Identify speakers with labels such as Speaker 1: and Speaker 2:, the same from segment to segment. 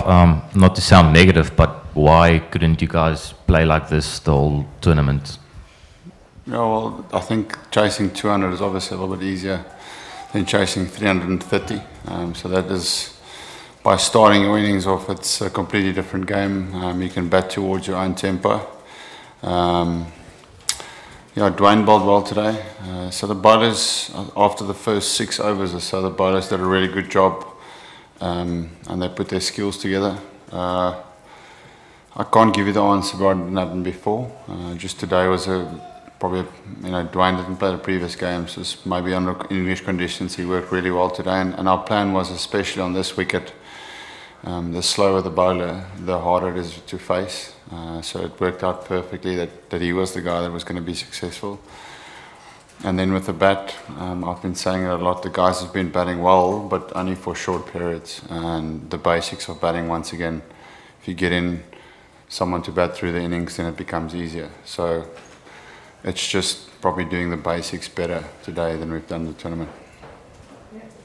Speaker 1: not to sound negative, but why couldn't you guys play like this the whole tournament?
Speaker 2: Yeah, well, I think chasing 200 is obviously a little bit easier than chasing 330. So that is, by starting your innings off, it's a completely different game. You can bat towards your own tempo. Yeah, Dwayne bowled well today. So the bowlers, after the first 6 overs or so, the bowlers did a really good job, and they put their skills together. I can't give you the answer why it didn't happen before. Just today was probably, Dwayne didn't play the previous games. Just maybe under English conditions, he worked really well today. And our plan was, especially on this wicket, the slower the bowler, the harder it is to face. So it worked out perfectly that he was the guy that was going to be successful. And then with the bat, I've been saying it a lot, the guys have been batting well, but only for short periods. And the basics of batting, once again, if you get in someone to bat through the innings, then it becomes easier. So it's just probably doing the basics better today than we've done in the tournament.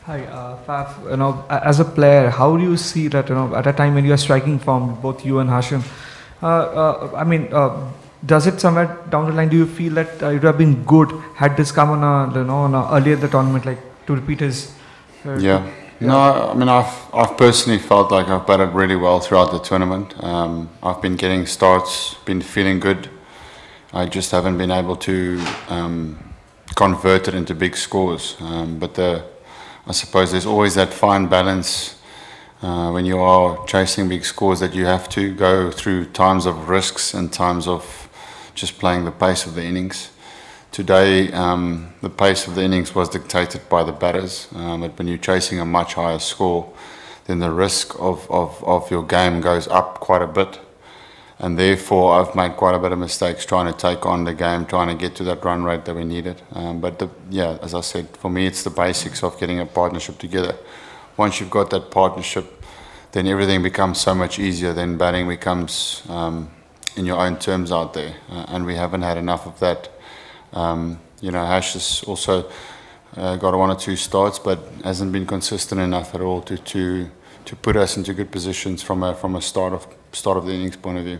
Speaker 3: Hi, Faf, as a player, how do you see that, at a time when you are striking form, both you and Hashim, does it somewhere down the line, do you feel that it would have been good had this come on earlier in the tournament, like to repeat his...
Speaker 2: Yeah. No, I've personally felt like I've batted really well throughout the tournament. I've been getting starts, been feeling good. I just haven't been able to convert it into big scores. But I suppose there's always that fine balance when you are chasing big scores, that you have to go through times of risks and times of just playing the pace of the innings. Today, the pace of the innings was dictated by the batters, but when you're chasing a much higher score, then the risk of your game goes up quite a bit. And therefore, I've made quite a bit of mistakes trying to take on the game, trying to get to that run rate that we needed. As I said, for me, it's the basics of getting a partnership together. Once you've got that partnership, then everything becomes so much easier. Then batting becomes in your own terms out there, and we haven't had enough of that. Hash has also got 1 or 2 starts, but hasn't been consistent enough at all to put us into good positions from a start of the innings point of view.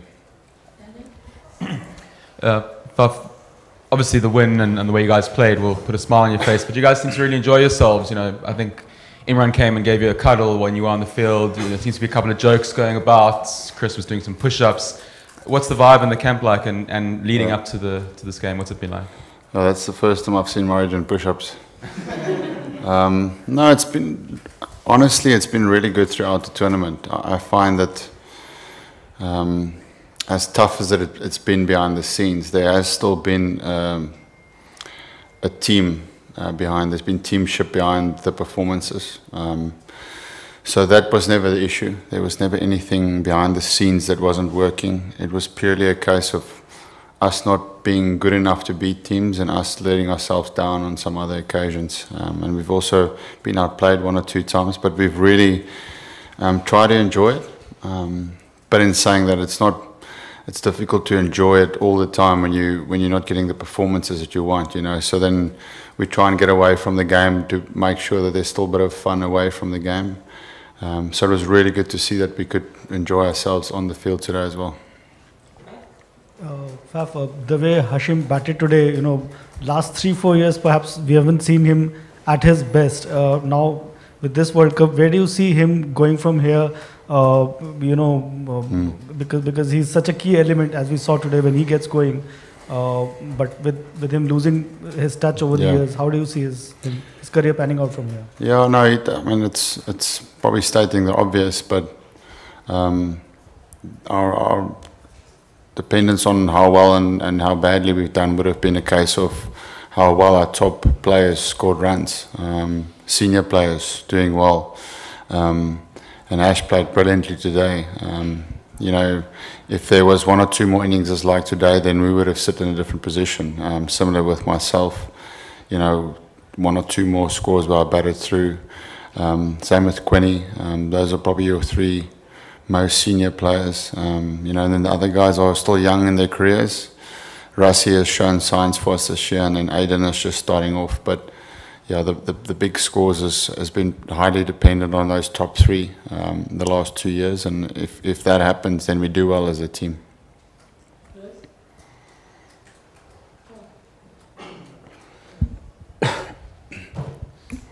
Speaker 4: Obviously the win and the way you guys played will put a smile on your face, but you guys seem to really enjoy yourselves. I think Imran came and gave you a cuddle when you were on the field. There seems to be a couple of jokes going about. Chris was doing some push-ups. What's the vibe in the camp like, and leading up to this game? What's it been like?
Speaker 2: Oh, that's the first time I've seen Murray doing push-ups. No, it's been really good throughout the tournament. I find that as tough as it's been behind the scenes, there has still been a team behind. There's been teamship behind the performances. So that was never the issue. There was never anything behind the scenes that wasn't working. It was purely a case of us not being good enough to beat teams and us letting ourselves down on some other occasions. And we've also been outplayed 1 or 2 times, but we've really tried to enjoy it. But in saying that, it's difficult to enjoy it all the time when you're not getting the performances that you want, So then we try and get away from the game to make sure that there's still a bit of fun away from the game. So it was really good to see that we could enjoy ourselves on the field today as well.
Speaker 5: Faf, the way Hashim batted today, last 3-4 years perhaps we haven't seen him at his best. Now with this World Cup, where do you see him going from here? Because he's such a key element, as we saw today, when he gets going. But with him losing his touch over the years, how do you see his career panning out from here?
Speaker 2: Yeah, no, it's probably stating the obvious, but our dependence on how well and how badly we've done would have been a case of how well our top players scored runs, senior players doing well, and Ash played brilliantly today. If there was 1 or 2 more innings like today, then we would have sit in a different position. Similar with myself, 1 or 2 more scores where I batted through. Same with Quinny. Those are probably your 3 most senior players. And then the other guys are still young in their careers. Rassi has shown signs for us this year, and then Aiden is just starting off. But yeah, the big scores has been highly dependent on those top three the last 2 years, and if that happens, then we do well as a team.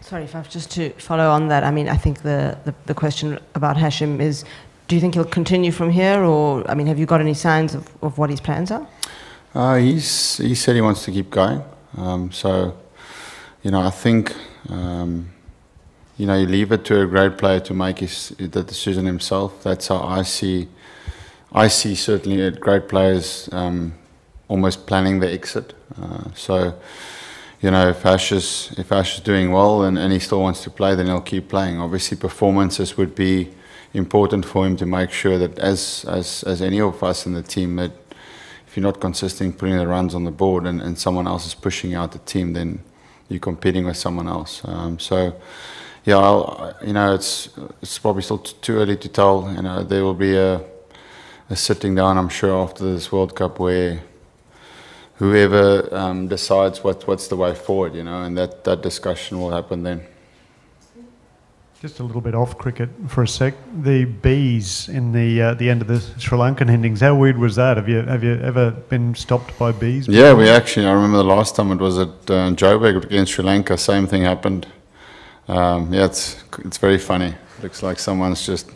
Speaker 6: Sorry, Faf, just to follow on that, I mean, I think the question about Hashim is, do you think he'll continue from here, or, I mean, have you got any signs of what his plans are?
Speaker 2: He said he wants to keep going. So, you know, I think, you know, you leave it to a great player to make the decision himself. That's how I see certainly great players almost planning the exit. So, you know, if Ash is doing well and he still wants to play, then he'll keep playing. Obviously, performances would be important for him to make sure that as any of us in the team, that if you're not consistent putting the runs on the board and someone else is pushing out the team, then you're competing with someone else. So, yeah, you know, it's probably still too early to tell. You know, there will be a sitting down, I'm sure, after this World Cup where whoever decides what's the way forward, you know, and that discussion will happen then.
Speaker 7: Just a little bit off cricket for a sec. The bees in the end of the Sri Lankan innings, how weird was that? Have you ever been stopped by bees?
Speaker 2: Yeah, I remember the last time it was at Joburg against Sri Lanka, same thing happened. Yeah, it's very funny. Looks like someone's just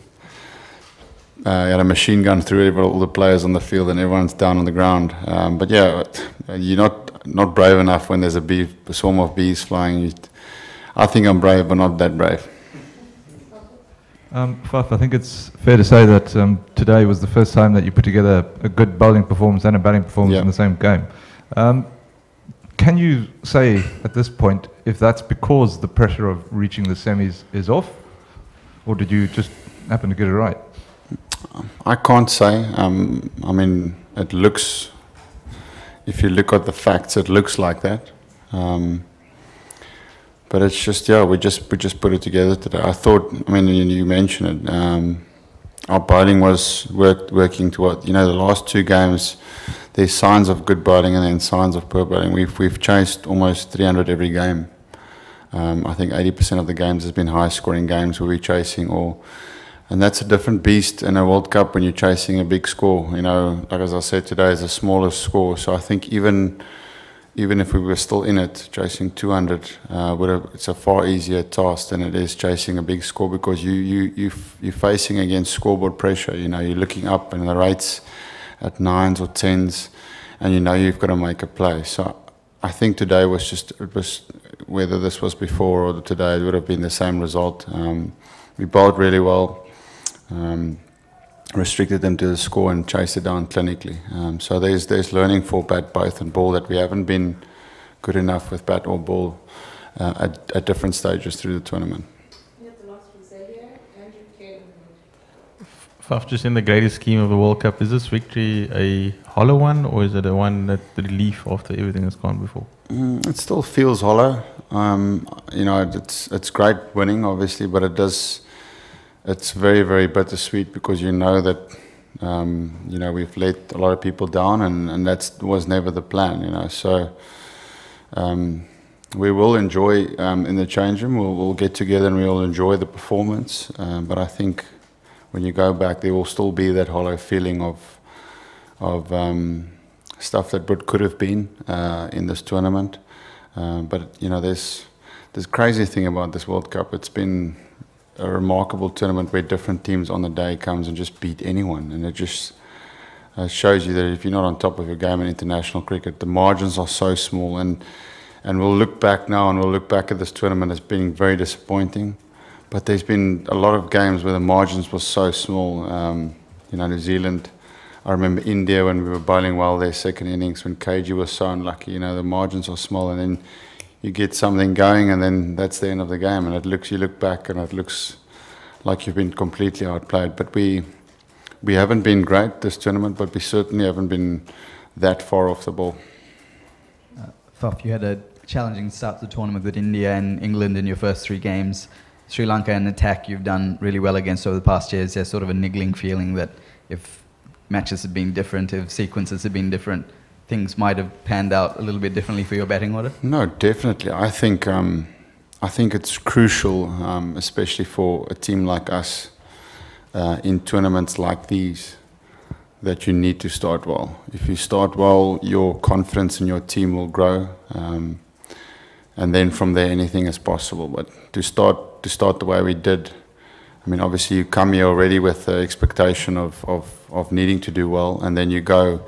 Speaker 2: had a machine gun through all the players on the field and everyone's down on the ground. But yeah, you're not brave enough when there's a swarm of bees flying. I think I'm brave, but not that brave.
Speaker 8: Faf, I think it's fair to say that today was the first time that you put together a good bowling performance and a batting performance in the same game. Can you say at this point if that's because the pressure of reaching the semis is off, or did you just happen to get it right?
Speaker 2: I can't say. I mean, it looks, if you look at the facts, it looks like that. But it's just, yeah, we just put it together today. I thought, I mean, you mentioned it, our bowling was working toward, you know, the last two games, there's signs of good bowling and then signs of poor bowling. We've chased almost 300 every game. I think 80% of the games has been high-scoring games where we're chasing and that's a different beast in a World Cup when you're chasing a big score. You know, like as I said today, it's a smaller score. So I think even if we were still in it, chasing 200, it's a far easier task than it is chasing a big score, because you're facing against scoreboard pressure. You know, you're looking up and the rates at 9s or 10s, and you know you've got to make a play. So I think today was whether this was before or today, it would have been the same result. We bowled really well. Restricted them to the score and chased it down clinically. So there's learning for bat, both, and ball, that we haven't been good enough with bat or ball at different stages through the tournament.
Speaker 9: Faf, just in the greater scheme of the World Cup, is this victory a hollow one, or is it a one that the relief after everything that's gone before?
Speaker 2: It still feels hollow. You know, it's great winning, obviously, but it's very, very bittersweet, because you know that you know, we've let a lot of people down, and that was never the plan. You know, so we will enjoy in the change room. We'll get together and we'll enjoy the performance. But I think when you go back, there will still be that hollow feeling of stuff that could have been in this tournament. But you know, there's this crazy thing about this World Cup. It's been a remarkable tournament where different teams on the day comes and just beat anyone, and it just shows you that if you're not on top of your game in international cricket, the margins are so small. And we'll look back now, and we'll look back at this tournament as being very disappointing. But there's been a lot of games where the margins were so small. You know, New Zealand, I remember India when we were bowling well their second innings, when KG was so unlucky. You know, the margins are small, and then you get something going, and then that's the end of the game. And you look back, and it looks like you've been completely outplayed. But we haven't been great this tournament, but we certainly haven't been that far off the ball.
Speaker 10: Faf, you had a challenging start to the tournament with India and England in your first 3 games. Sri Lanka and attack you've done really well against over the past years. There's sort of a niggling feeling that if matches had been different, if sequences had been different, things might have panned out a little bit differently for your batting order?
Speaker 2: No, definitely. I think, I think it's crucial, especially for a team like us, in tournaments like these, that you need to start well. If you start well, your confidence in your team will grow, and then from there anything is possible. But to start the way we did, I mean, obviously you come here already with the expectation of needing to do well, and then you go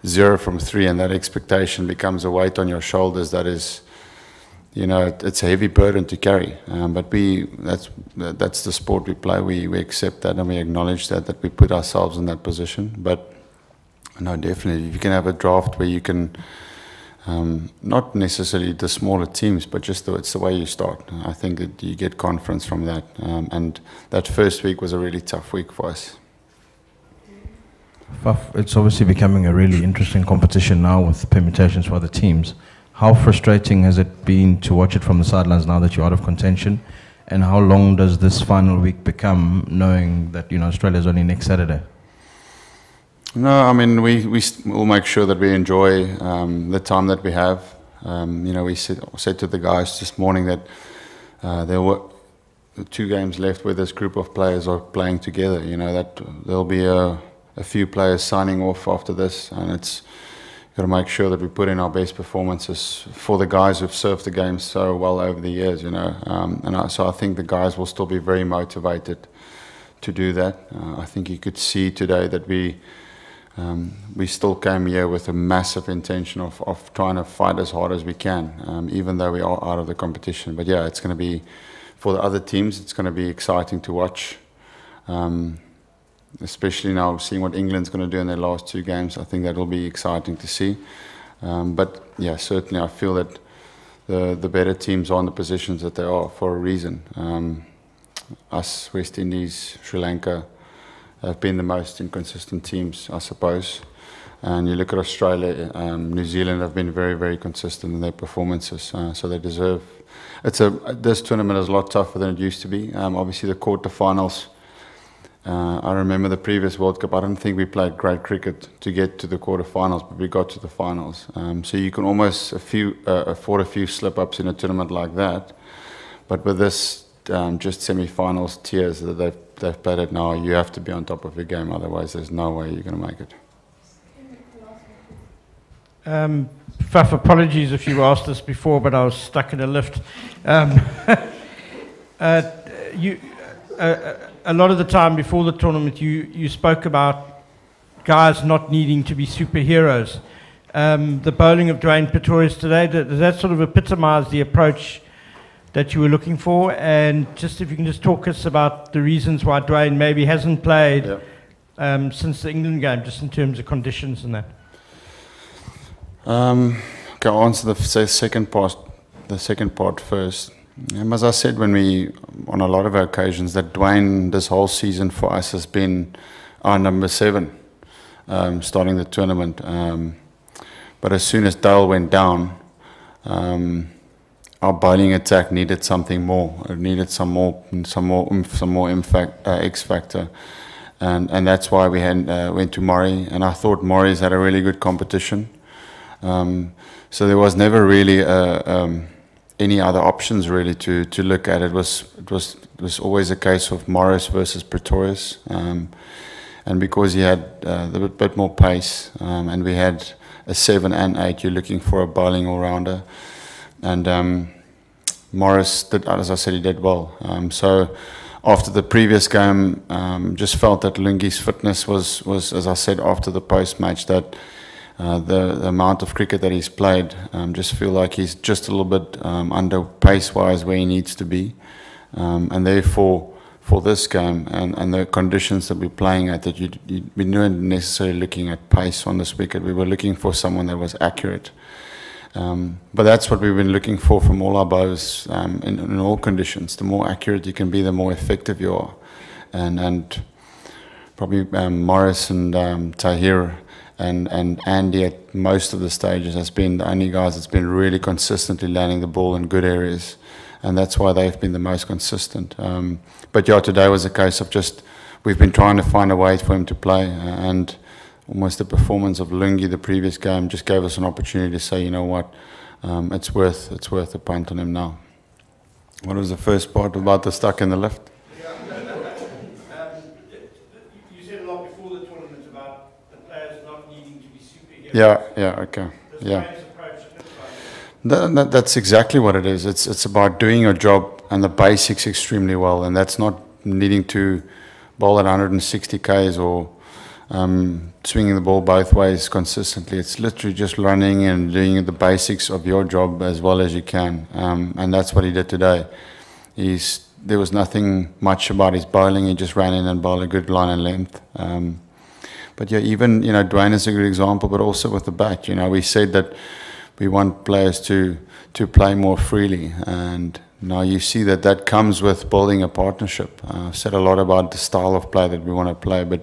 Speaker 2: 0 from 3, and that expectation becomes a weight on your shoulders that is, you know, it's a heavy burden to carry. But that's the sport we play. We accept that and we acknowledge that we put ourselves in that position. But no, definitely, if you can have a draft where you can, not necessarily the smaller teams, but just it's the way you start. I think that you get confidence from that. And that first week was a really tough week for us.
Speaker 11: Faf, it's obviously becoming a really interesting competition now with the permutations for the teams. How frustrating has it been to watch it from the sidelines now that you're out of contention? And how long does this final week become, knowing that, you know, Australia's only next Saturday?
Speaker 2: No, I mean, we'll make sure that we enjoy the time that we have. You know, we said to the guys this morning that there were 2 games left where this group of players are playing together. You know, that there'll be a few players signing off after this, and it's got to make sure that we put in our best performances for the guys who've served the game so well over the years, you know. So I think the guys will still be very motivated to do that. I think you could see today that we still came here with a massive intention of trying to fight as hard as we can, even though we are out of the competition. But yeah, it's going to be, for the other teams, it's going to be exciting to watch. Especially now seeing what England's going to do in their last 2 games. I think that will be exciting to see. But yeah, certainly I feel that the better teams are in the positions that they are for a reason. Us, West Indies, Sri Lanka have been the most inconsistent teams, I suppose. And you look at Australia, New Zealand have been very, very consistent in their performances. So they deserve. This tournament is a lot tougher than it used to be. Obviously the quarterfinals. I remember the previous World Cup, I don't think we played great cricket to get to the quarterfinals, but we got to the finals. So you can almost afford a few slip-ups in a tournament like that. But with this just semi-finals tiers that they've played it now, you have to be on top of your game, otherwise there's no way you're going to make it.
Speaker 12: Faf, apologies if you asked this before, but I was stuck in a lift. A lot of the time before the tournament, you spoke about guys not needing to be superheroes. The bowling of Dwayne Pretorius today, does that sort of epitomise the approach that you were looking for? And just if you can just talk us about the reasons why Dwayne maybe hasn't played since the England game, just in terms of conditions and that.
Speaker 2: Okay, I'll answer the second part first. As I said on a lot of occasions, that Dwayne this whole season for us has been our number 7, starting the tournament. But as soon as Dale went down, our bowling attack needed something more. It needed some more X factor, and that's why we went to Murray. And I thought Murray's had a really good competition. So there was never really any other options really to look at. It was always a case of Morris versus Pretorius, and because he had a bit more pace, and we had a 7 and 8, you're looking for a bowling all-rounder, and Morris did, as I said, he did well. So after the previous game, just felt that Lungi's fitness was, as I said after the post-match, that the amount of cricket that he's played, just feel like he's just a little bit under pace-wise where he needs to be, and therefore for this game and the conditions that we're playing at, that we weren't necessarily looking at pace on this wicket. We were looking for someone that was accurate, but that's what we've been looking for from all our bows in all conditions. The more accurate you can be, the more effective you are, and probably Morris and Tahir and Andy at most of the stages has been the only guys that's been really consistently landing the ball in good areas, and that's why they've been the most consistent. But yeah, today was a case of just we've been trying to find a way for him to play, and almost the performance of Lungi the previous game just gave us an opportunity to say, you know what, it's worth a punt on him now. What was the first part about the stuck in the lift?
Speaker 12: You said a lot before the tournament about the players not needing to be superheroes.
Speaker 2: Yeah, okay. That's exactly what it is. It's about doing your job and the basics extremely well, and that's not needing to bowl at 160 Ks or swinging the ball both ways consistently. It's literally just running and doing the basics of your job as well as you can, and that's what he did today. There was nothing much about his bowling. He just ran in and bowled a good line and length. But yeah, even Dwayne is a good example, but also with the bat. We said that we want players to play more freely, and now you see that comes with building a partnership. I've said a lot about the style of play that we want to play, but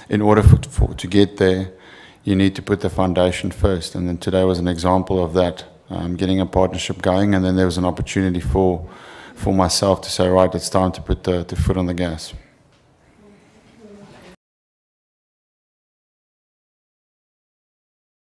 Speaker 2: in order to get there, you need to put the foundation first. And then today was an example of that, getting a partnership going, and then there was an opportunity for myself to say, right, it's time to put the foot on the gas.